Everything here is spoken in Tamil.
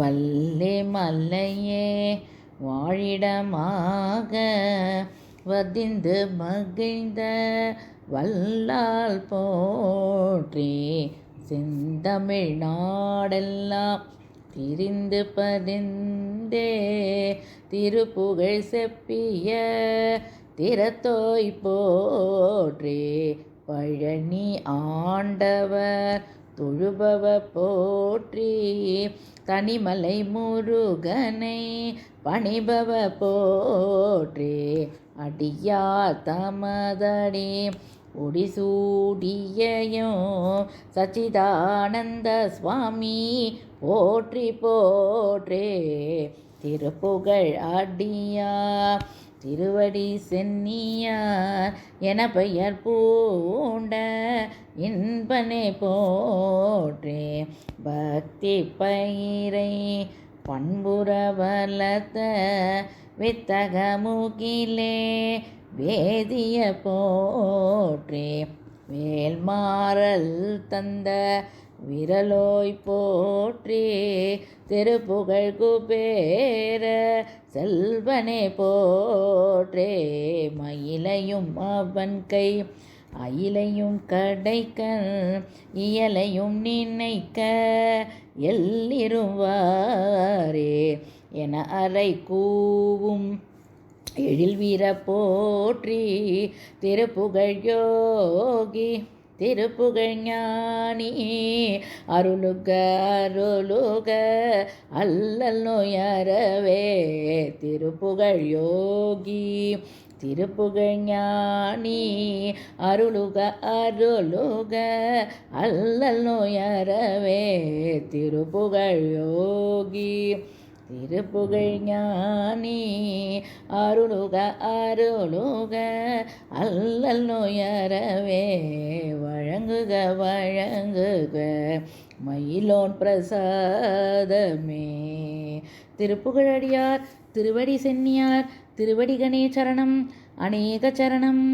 வல்லே மல்லையே வாழிடமாக வதிந்து மகிழ்ந்த வல்லால் போற்றி செந்தமிழ் நாடெல்லாம் திரிந்து பதிந்தே திருப்புகழ் செப்பிய திறத்தோய் போற்றி பழனி ஆண்டவர் தொழுபவ போற்றி தனிமலை முருகனை பணிபவ போற்றி அடியார் தமதடி ஒடிசூடியும் சச்சிதானந்த சுவாமி போற்றி போற்றே திருப்புகழ் அடியா திருவடி சென்னியார் என பெயர் பூண்ட இன்பனை போற்றே பக்தி பயிரை பண்புற வளர்த்த வித்தகமுகிலே வேதிய போற்றே வேல்மாறல் தந்த விரலோய் போற்றி திருப்புகழ் குபேர செல்வனே போற்றே மயிலையும் அவன் கை அயிலையும் கடைக்கண் இயலையும் நினைக்க எல்லிருவாரே என அறை கூவும் எழில் வீர போற்றி திருப்புகழ் யோகி திருப்புகழ் ஞானி அருளுக அருளுக அல்லல் நோயறவே திருப்புகழ் யோகி திருப்புகழ் ஞானி அருளுக அருளுக அல்லல் நோயறவே திருப்புகழ் யோகி திருப்புகழ் ஞானி அருளுக அருளுக அல்லல் நோயறவே வழங்குக வழங்குக மயிலோன் பிரசாதமே திருப்புகழடியார் திருவடி சென்னியார் திருவடி கணே சரணம் அநேக சரணம்.